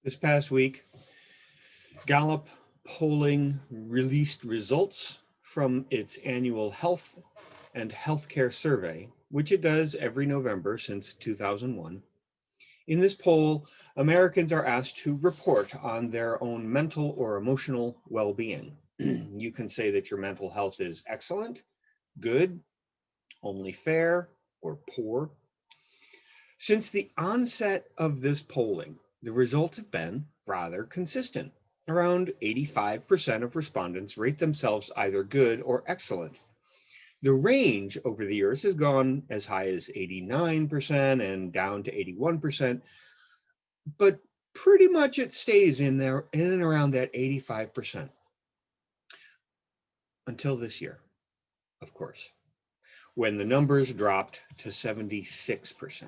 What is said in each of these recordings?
This past week, Gallup polling released results from its annual health and healthcare survey, which it does every November since 2001. In this poll, Americans are asked to report on their own mental or emotional well-being. You can say that your mental health is excellent, good, only fair, or poor. Since the onset of this polling, the results have been rather consistent. Around 85% of respondents rate themselves either good or excellent. The range over the years has gone as high as 89% and down to 81%, but pretty much it stays in there in and around that 85% until this year, of course, when the numbers dropped to 76%.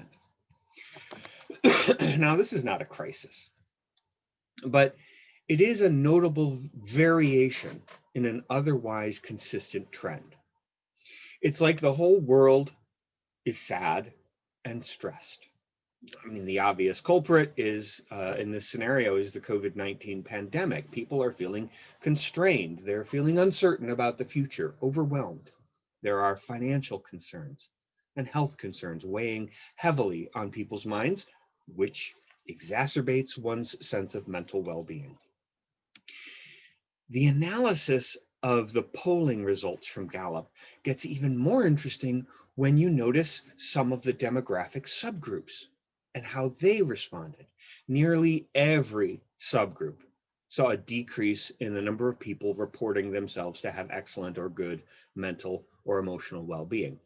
Now, this is not a crisis, but it is a notable variation in an otherwise consistent trend. It's like the whole world is sad and stressed. I mean, the obvious culprit is, in this scenario, is the COVID-19 pandemic. People are feeling constrained. They're feeling uncertain about the future, overwhelmed. There are financial concerns and health concerns weighing heavily on people's minds, which exacerbates one's sense of mental well-being. The analysis of the polling results from Gallup gets even more interesting when you notice some of the demographic subgroups and how they responded. Nearly every subgroup saw a decrease in the number of people reporting themselves to have excellent or good mental or emotional well-being.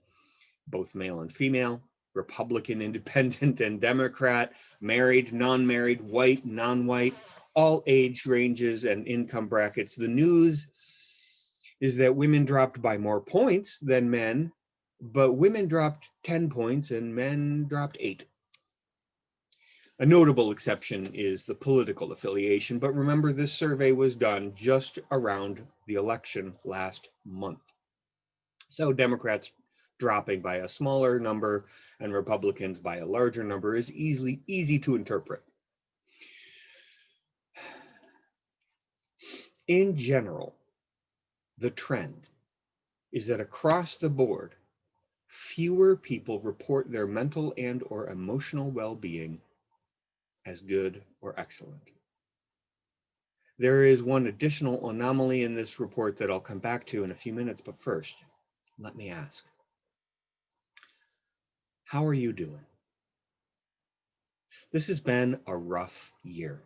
Both male and female, Republican, Independent, and Democrat, married, non-married, white, non-white, all age ranges and income brackets. The news is that women dropped by more points than men, but women dropped 10 points and men dropped 8. A notable exception is the political affiliation, but remember, this survey was done just around the election last month. So Democrats dropping by a smaller number and Republicans by a larger number is easy to interpret. In general, the trend is that across the board, fewer people report their mental and or emotional well-being as good or excellent. There is one additional anomaly in this report that I'll come back to in a few minutes, but first, let me ask, how are you doing? This has been a rough year.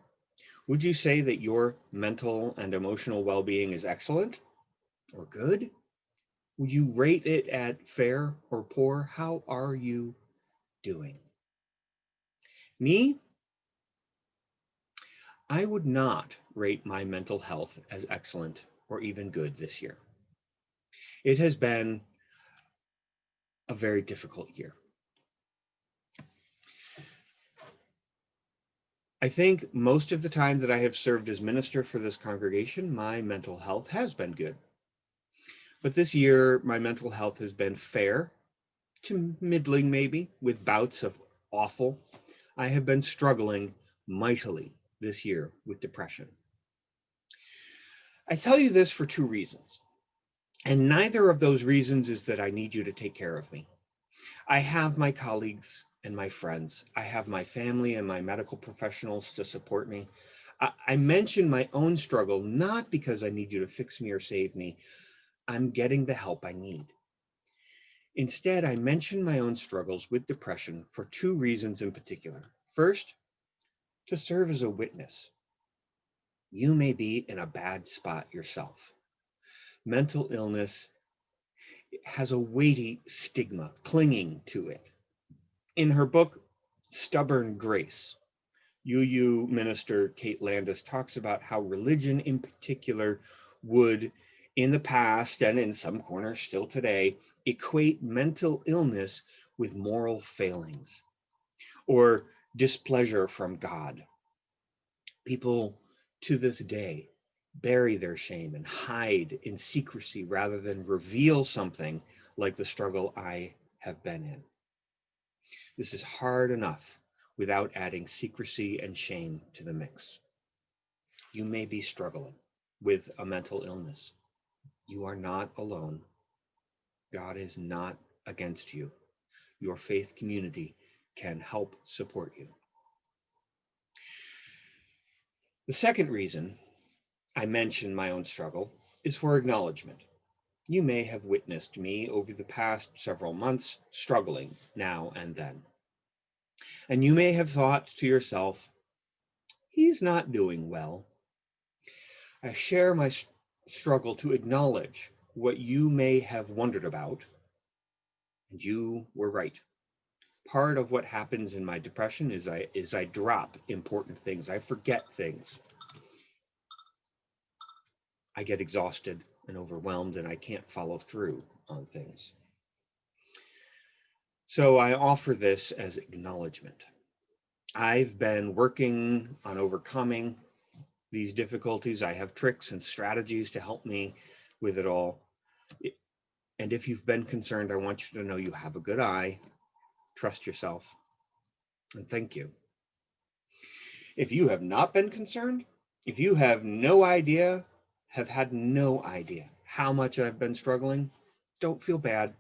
Would you say that your mental and emotional well-being is excellent or good? Would you rate it at fair or poor? How are you doing? Me, I would not rate my mental health as excellent or even good this year. It has been a very difficult year. I think most of the time that I have served as minister for this congregation, my mental health has been good. But this year, my mental health has been fair to middling, maybe, with bouts of awful. I have been struggling mightily this year with depression. I tell you this for two reasons, and neither of those reasons is that I need you to take care of me. I have my colleagues and my friends. I have my family and my medical professionals to support me. I mention my own struggle not because I need you to fix me or save me. I'm getting the help I need. Instead, I mention my own struggles with depression for two reasons in particular. First, to serve as a witness. You may be in a bad spot yourself. Mental illness has a weighty stigma clinging to it. In her book, Stubborn Grace, UU minister Kate Landis talks about how religion in particular would, in the past and in some corners still today, equate mental illness with moral failings or displeasure from God. People to this day bury their shame and hide in secrecy rather than reveal something like the struggle I have been in. This is hard enough without adding secrecy and shame to the mix. You may be struggling with a mental illness. You are not alone. God is not against you. Your faith community can help support you. The second reason I mention my own struggle is for acknowledgement. You may have witnessed me over the past several months struggling now and then. And you may have thought to yourself, he's not doing well. I share my struggle to acknowledge what you may have wondered about, and you were right. Part of what happens in my depression is I drop important things. I forget things. I get exhausted and overwhelmed, and I can't follow through on things. So I offer this as acknowledgement. I've been working on overcoming these difficulties. I have tricks and strategies to help me with it all. And if you've been concerned, I want you to know you have a good eye. Trust yourself. And thank you. If you have not been concerned, if you have had no idea how much I've been struggling, don't feel bad.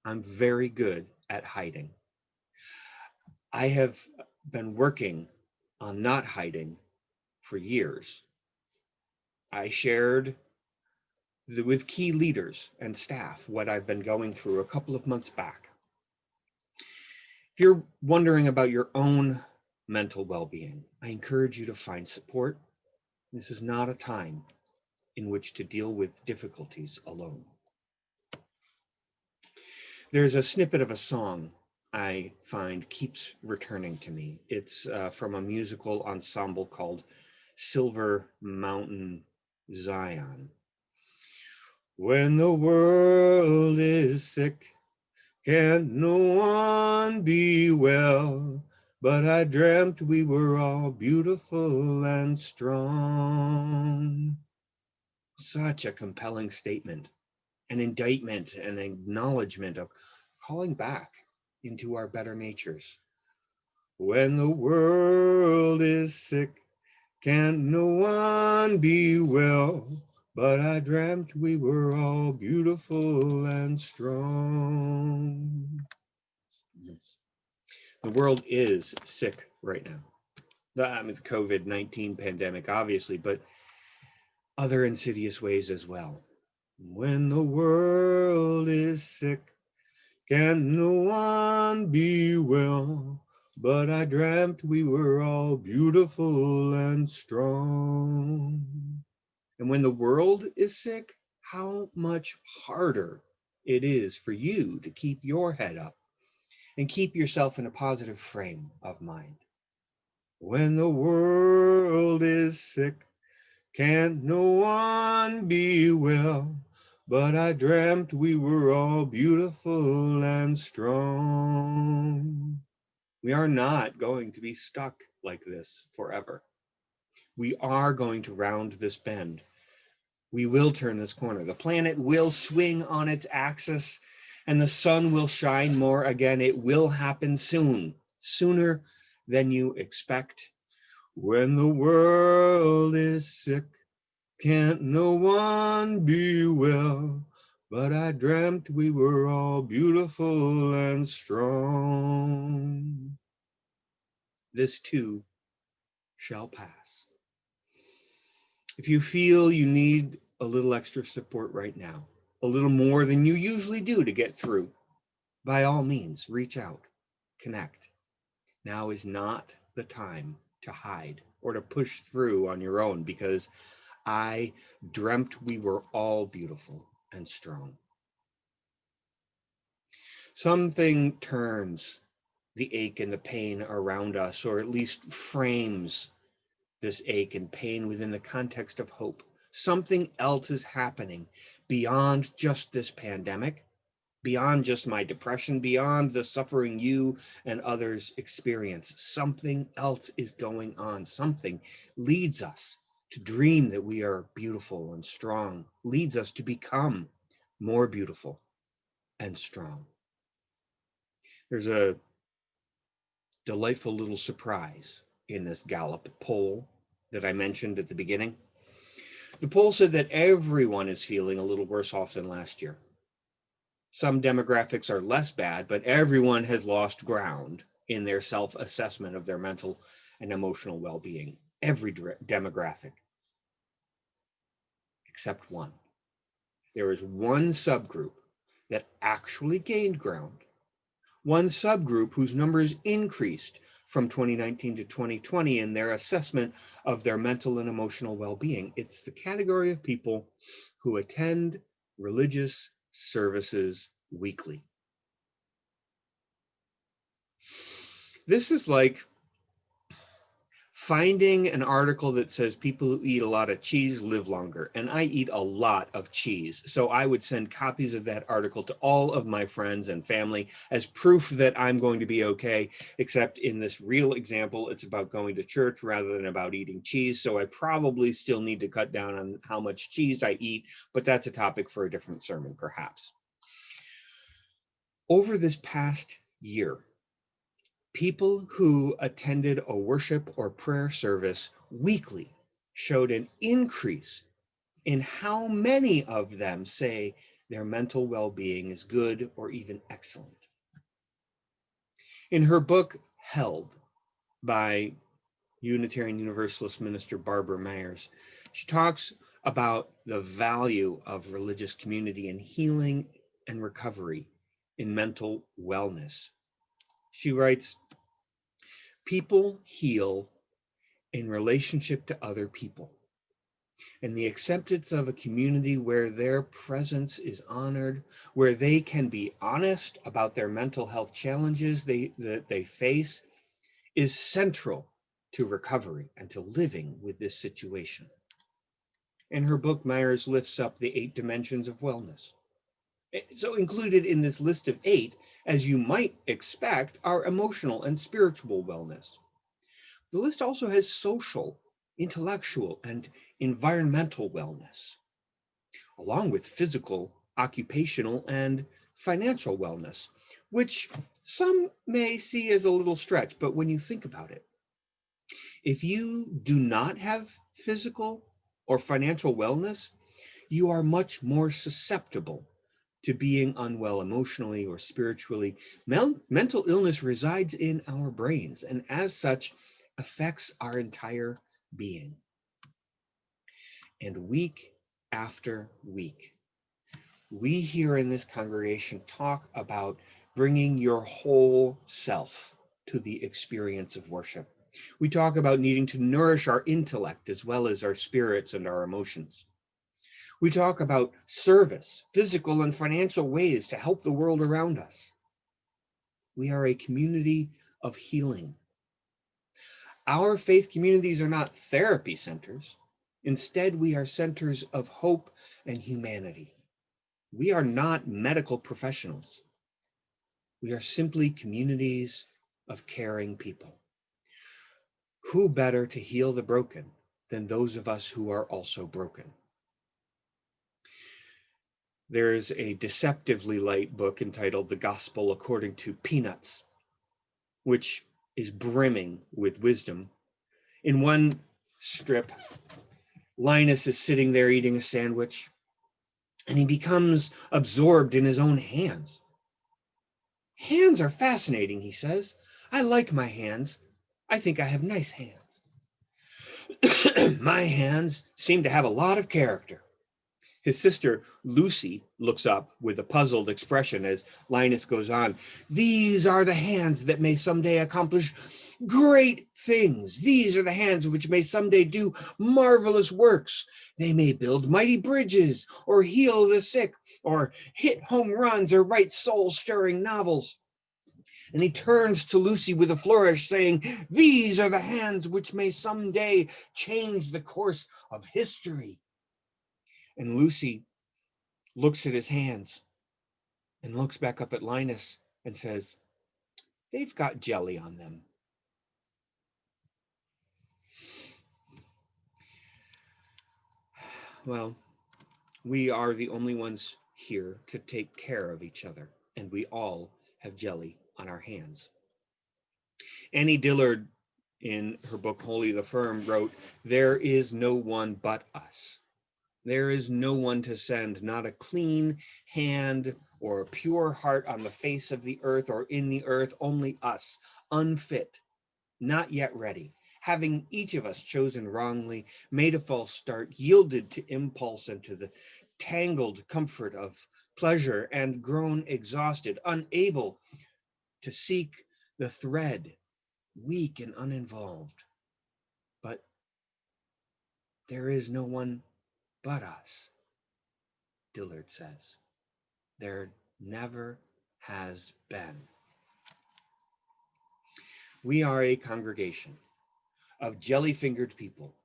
I'm very good at hiding. I have been working on not hiding for years. I shared with key leaders and staff what I've been going through a couple of months back. If you're wondering about your own mental well-being, I encourage you to find support. This is not a time in which to deal with difficulties alone. There's a snippet of a song I find keeps returning to me. It's from a musical ensemble called Silver Mountain Zion. When the world is sick, can't no one be well, but I dreamt we were all beautiful and strong. Such a compelling statement, an indictment, an acknowledgement of calling back into our better natures. When the world is sick, can't no one be well, but I dreamt we were all beautiful and strong. The world is sick right now. I mean, the COVID-19 pandemic, obviously, but other insidious ways as well. When the world is sick, can no one be well, but I dreamt we were all beautiful and strong. And when the world is sick, how much harder it is for you to keep your head up and keep yourself in a positive frame of mind. When the world is sick, can't no one be well, but I dreamt we were all beautiful and strong. We are not going to be stuck like this forever. We are going to round this bend. We will turn this corner. The planet will swing on its axis and the sun will shine more again. It will happen soon, sooner than you expect. When the world is sick, can't no one be well, but I dreamt we were all beautiful and strong. This too shall pass. If you feel you need a little extra support right now, a little more than you usually do to get through, by all means, reach out, connect. Now is not the time to hide or to push through on your own, because I dreamt we were all beautiful and strong. Something turns the ache and the pain around us, or at least frames this ache and pain within the context of hope. Something else is happening beyond just this pandemic, beyond just my depression, beyond the suffering you and others experience. Something else is going on. Something leads us to dream that we are beautiful and strong, leads us to become more beautiful and strong. There's a delightful little surprise in this Gallup poll that I mentioned at the beginning. The poll said that everyone is feeling a little worse off than last year. Some demographics are less bad, but everyone has lost ground in their self-assessment of their mental and emotional well-being. Every demographic, except one. There is one subgroup that actually gained ground, one subgroup whose numbers increased from 2019 to 2020 in their assessment of their mental and emotional well-being. It's the category of people who attend religious services weekly. This is like finding an article that says people who eat a lot of cheese live longer, and I eat a lot of cheese. So I would send copies of that article to all of my friends and family as proof that I'm going to be okay, except in this real example, it's about going to church rather than about eating cheese. So I probably still need to cut down on how much cheese I eat, but that's a topic for a different sermon, perhaps. Over this past year, people who attended a worship or prayer service weekly showed an increase in how many of them say their mental well-being is good or even excellent. In her book, Held, by Unitarian Universalist minister Barbara Myers, she talks about the value of religious community in healing and recovery in mental wellness. She writes, people heal in relationship to other people, and the acceptance of a community where their presence is honored, where they can be honest about their mental health challenges that they face, is central to recovery and to living with this situation. In her book, Myers lifts up the 8 dimensions of wellness. So included in this list of 8, as you might expect, are emotional and spiritual wellness. The list also has social, intellectual, and environmental wellness, along with physical, occupational, and financial wellness, which some may see as a little stretch, but when you think about it, if you do not have physical or financial wellness, you are much more susceptible to being unwell emotionally or spiritually. Mental illness resides in our brains, and as such, affects our entire being. And week after week, we here in this congregation talk about bringing your whole self to the experience of worship. We talk about needing to nourish our intellect as well as our spirits and our emotions. We talk about service, physical and financial ways to help the world around us. We are a community of healing. Our faith communities are not therapy centers. Instead, we are centers of hope and humanity. We are not medical professionals. We are simply communities of caring people. Who better to heal the broken than those of us who are also broken? There is a deceptively light book entitled The Gospel According to Peanuts, which is brimming with wisdom. In one strip, Linus is sitting there eating a sandwich, and he becomes absorbed in his own hands. Hands are fascinating, he says. I like my hands. I think I have nice hands. My hands seem to have a lot of character. His sister, Lucy, looks up with a puzzled expression as Linus goes on. These are the hands that may someday accomplish great things. These are the hands which may someday do marvelous works. They may build mighty bridges, or heal the sick, or hit home runs, or write soul-stirring novels. And he turns to Lucy with a flourish, saying, these are the hands which may someday change the course of history. And Lucy looks at his hands and looks back up at Linus and says, they've got jelly on them. Well, we are the only ones here to take care of each other, and we all have jelly on our hands. Annie Dillard, in her book Holy the Firm, wrote, "There is no one but us. There is no one to send, not a clean hand or a pure heart on the face of the earth or in the earth, only us, unfit, not yet ready, having each of us chosen wrongly, made a false start, yielded to impulse and to the tangled comfort of pleasure, and grown exhausted, unable to seek the thread, weak and uninvolved. But there is no one but us," Dillard says. There never has been. We are a congregation of jelly-fingered people,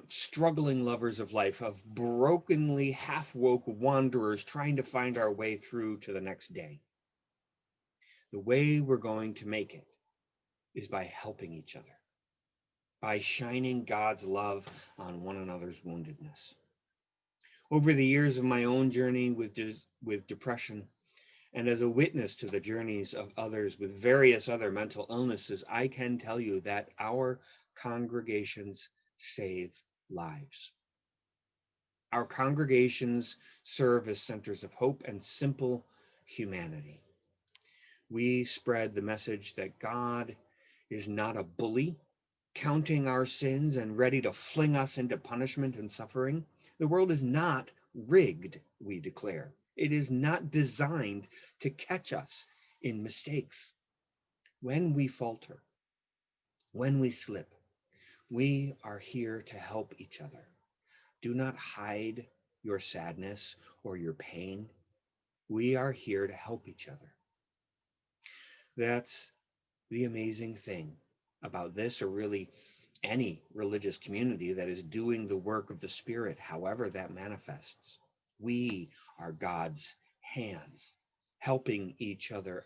struggling lovers of life, of brokenly half-woke wanderers trying to find our way through to the next day. The way we're going to make it is by helping each other, by shining God's love on one another's woundedness. Over the years of my own journey with depression, and as a witness to the journeys of others with various other mental illnesses, I can tell you that our congregations save lives. Our congregations serve as centers of hope and simple humanity. We spread the message that God is not a bully, counting our sins and ready to fling us into punishment and suffering. The world is not rigged, we declare. It is not designed to catch us in mistakes. When we falter, when we slip, we are here to help each other. Do not hide your sadness or your pain. We are here to help each other. That's the amazing thing about this, or really any religious community that is doing the work of the Spirit, however that manifests. We are God's hands, helping each other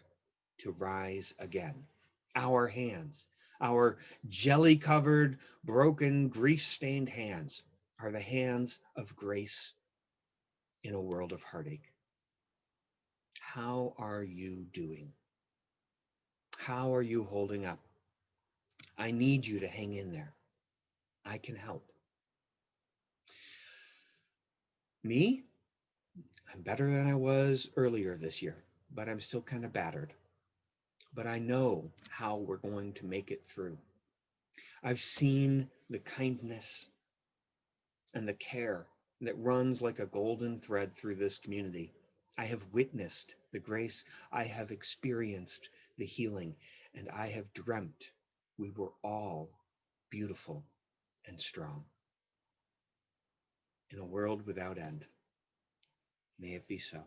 to rise again. Our hands, our jelly-covered, broken, grief-stained hands, are the hands of grace in a world of heartache. How are you doing? How are you holding up? I need you to hang in there. I can help. Me? I'm better than I was earlier this year, but I'm still kind of battered. But I know how we're going to make it through. I've seen the kindness and the care that runs like a golden thread through this community. I have witnessed the grace. I have experienced the healing, and I have dreamt we were all beautiful and strong. In a world without end, may it be so.